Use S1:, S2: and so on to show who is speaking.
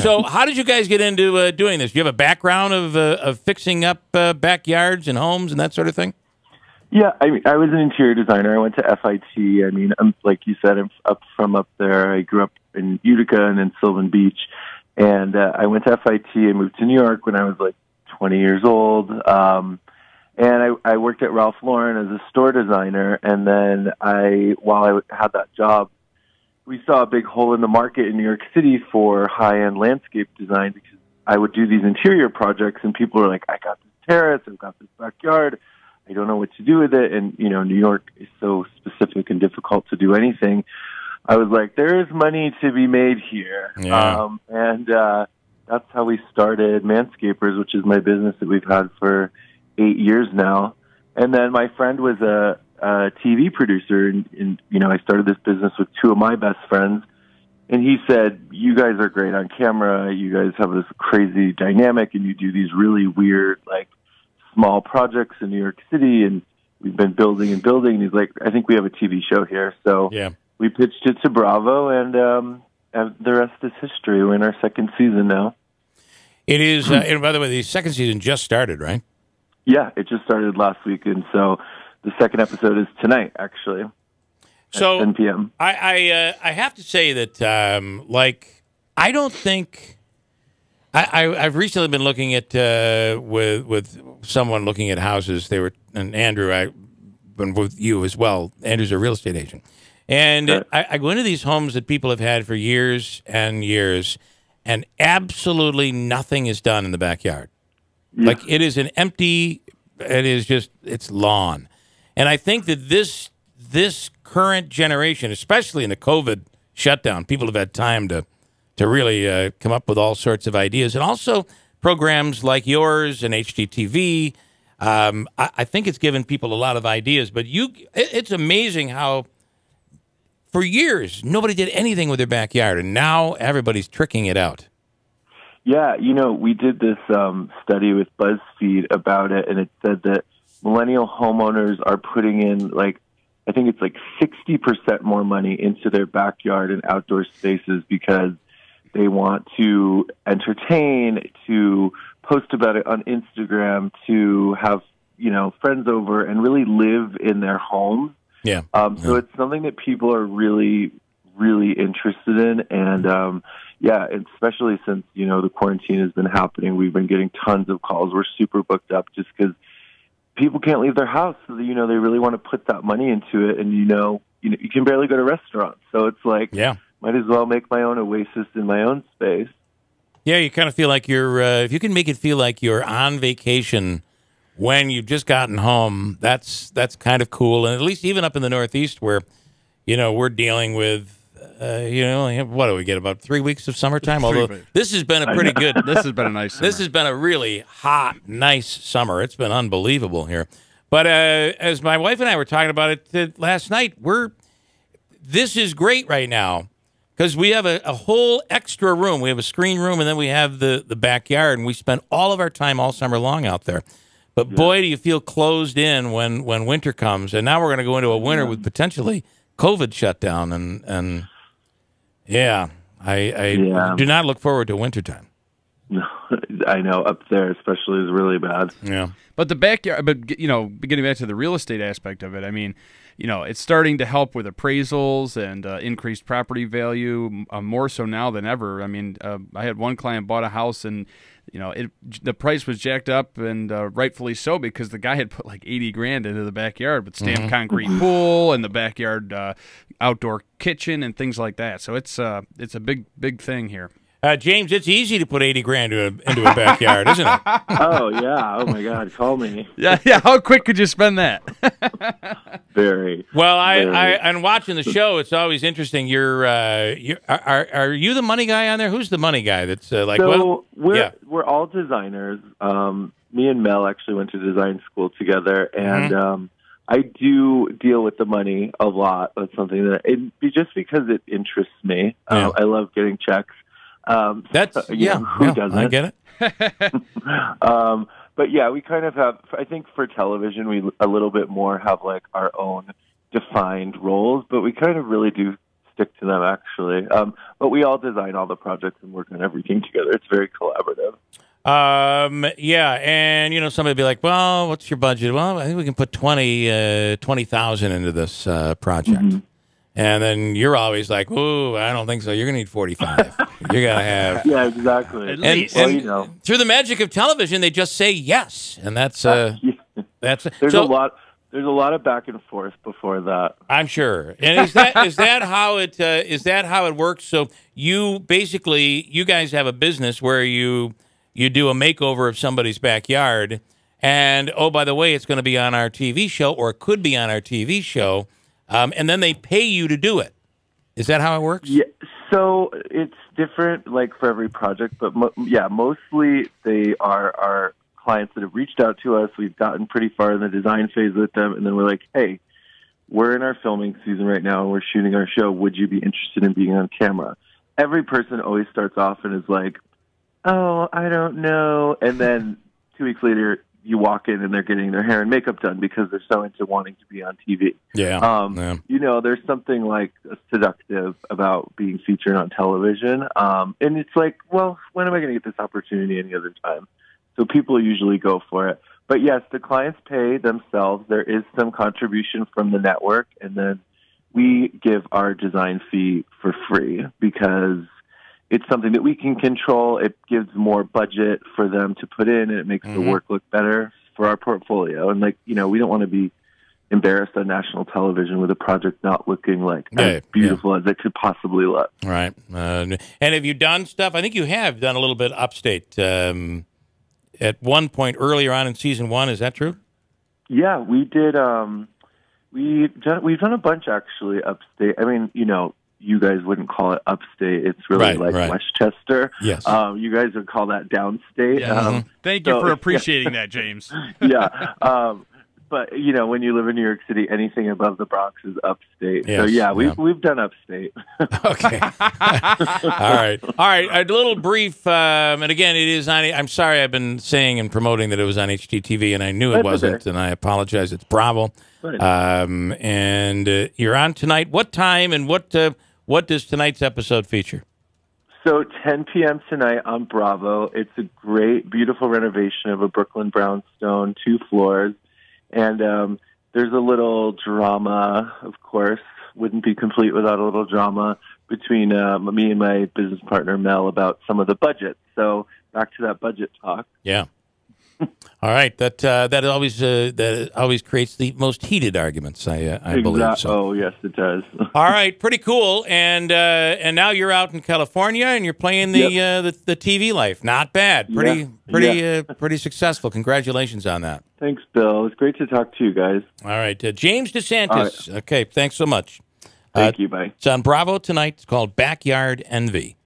S1: So how did you guys get into doing this? Do you have a background of fixing up backyards and homes and that sort of thing?
S2: Yeah, I mean, I was an interior designer. I went to FIT. I mean, like you said, I'm up there. I grew up in Utica and in Sylvan Beach. And I went to FIT and moved to New York when I was like 20 years old. And I worked at Ralph Lauren as a store designer. And then while I had that job, we saw a big hole in the market in New York City for high-end landscape design because I would do these interior projects and people were like, I got this terrace, I've got this backyard, I don't know what to do with it. And, New York is so specific and difficult to do anything. I was like, there is money to be made here.
S1: Yeah.
S2: And that's how we started Manscapers, which is my business that we've had for 8 years now. And then my friend was a TV producer, and I started this business with two of my best friends. And he said, you guys are great on camera. You guys have this crazy dynamic, and you do these really weird, like, small projects in New York City. And we've been building and building. And he's like, I think we have a TV show here. So we pitched it to Bravo, and the rest is history. We're in our second season now.
S1: It is, and by the way, the second season just started, right?
S2: Yeah, it just started last week, and so the second episode is tonight, actually.
S1: So
S2: 10 p.m.
S1: I have to say that I don't think I've recently been looking at with someone looking at houses. And Andrew, I've been with you as well. Andrew's a real estate agent, and I go into these homes that people have had for years and years, and absolutely nothing is done in the backyard. Yeah. Like it is an empty. It's lawn, and I think that this current generation, especially in the COVID shutdown, people have had time to really come up with all sorts of ideas, and also programs like yours and HGTV. I think it's given people a lot of ideas, but it's amazing how for years nobody did anything with their backyard, and now everybody's tricking it out.
S2: Yeah, we did this study with BuzzFeed about it, and it said that millennial homeowners are putting in, I think it's 60% more money into their backyard and outdoor spaces because they want to entertain, to post about it on Instagram, to have, friends over and really live in their homes.
S1: Yeah.
S2: So it's something that people are really, really interested in. And, especially since, the quarantine has been happening, we've been getting tons of calls. We're super booked up just because people can't leave their house. So, they really want to put that money into it. And, you can barely go to restaurants. So it's might as well make my own oasis in my own space.
S1: Yeah, you kind of feel like you're, if you can make it feel like you're on vacation when you've just gotten home, that's kind of cool. And at least even up in the Northeast where, we're dealing with, what do we get, about 3 weeks of summertime? Although this has been a pretty good.
S3: This has been a nice summer.
S1: This has been a really hot, nice summer. It's been unbelievable here. But as my wife and I were talking about it last night, this is great right now because we have a whole extra room. We have a screen room, and then we have the backyard, and we spend all of our time all summer long out there. But boy, do you feel closed in when winter comes. And now we're going to go into a winter with potentially COVID shutdown. And I do not look forward to wintertime.
S2: No, I know. Up there especially is really bad.
S1: Yeah.
S3: But the backyard, getting back to the real estate aspect of it, I mean, it's starting to help with appraisals and increased property value more so now than ever. I mean, I had one client bought a house and, the price was jacked up and rightfully so because the guy had put like $80,000 into the backyard with stamped concrete pool and the backyard outdoor kitchen and things like that. So it's a big thing here.
S1: James, it's easy to put $80,000 into a backyard, isn't it?
S2: Oh yeah! Oh my God, call me.
S3: Yeah. How quick could you spend that?
S2: Very.
S1: Well, I'm watching the show. It's always interesting. Are you the money guy on there? Who's the money guy? That's
S2: we're all designers. Me and Mel actually went to design school together, and I do deal with the money a lot. That's something that just because it interests me. I love getting checks. Who doesn't?
S1: I get it.
S2: But yeah, we kind of have, I think for television, we a little bit more have our own defined roles, but we kind of really do stick to them, actually. But we all design all the projects and work on everything together. It's very collaborative.
S1: Yeah, and somebody would be like, "Well, what's your budget?" Well, I think we can put 20,000 into this project.
S2: Mm-hmm.
S1: And then you're always like, "Ooh, I don't think so. You're gonna need 45. You're gonna have."
S2: Yeah, exactly.
S3: At least.
S1: And through the magic of television, they just say yes, and that's
S2: There's a lot. There's a lot of back and forth before that.
S1: I'm sure. And is that how it works? So you guys have a business where you do a makeover of somebody's backyard, and oh, by the way, it's going to be on our TV show, or it could be on our TV show, and then they pay you to do it. Is that how it works?
S2: Yeah. So it's different, like for every project, but mostly they are our clients that have reached out to us. We've gotten pretty far in the design phase with them, and then we're like, hey, we're in our filming season right now, and we're shooting our show. Would you be interested in being on camera? Every person always starts off and is like, oh, I don't know. And then 2 weeks later, you walk in and they're getting their hair and makeup done because they're so into wanting to be on TV.
S1: Yeah.
S2: There's something like seductive about being featured on television. And it's like, well, when am I going to get this opportunity any other time? So people usually go for it. But yes, the clients pay themselves. There is some contribution from the network, and then we give our design fee for free because it's something that we can control. It gives more budget for them to put in, and it makes the work look better for our portfolio. And we don't want to be embarrassed on national television with a project not looking like as beautiful as it could possibly look.
S1: Right. And have you done stuff? I think you have done a little bit upstate at one point earlier on in season 1. Is that true?
S2: Yeah, we did. We've done a bunch actually upstate. I mean, you guys wouldn't call it upstate. It's really Westchester.
S1: Yes.
S2: You guys would call that downstate.
S3: Yeah. Thank you for appreciating that, James.
S2: Yeah. But, when you live in New York City, anything above the Bronx is upstate.
S1: Yes,
S2: so, yeah, we've done upstate.
S1: Okay. All right. A little brief, and again, it is on, I'm sorry I've been saying and promoting that it was on HGTV, and I knew it wasn't,
S2: okay.
S1: and I apologize. It's Bravo.
S2: Right.
S1: And you're on tonight. What time and what does tonight's episode feature?
S2: So 10 p.m. tonight on Bravo. It's a great, beautiful renovation of a Brooklyn brownstone, 2 floors. And there's a little drama, of course, wouldn't be complete without a little drama between me and my business partner, Mel, about some of the budget. So back to that budget talk.
S1: Yeah. All right. That always creates the most heated arguments, I believe. So.
S2: Oh, yes, it does.
S1: All right. Pretty cool. And now you're out in California and you're playing the TV life. Not bad. Pretty successful. Congratulations on that.
S2: Thanks, Bill. It's great to talk to you guys.
S1: All right. James DeSantis. Right. Okay. Thanks so much.
S2: Thank you. Bye.
S1: It's on Bravo tonight. It's called Backyard Envy.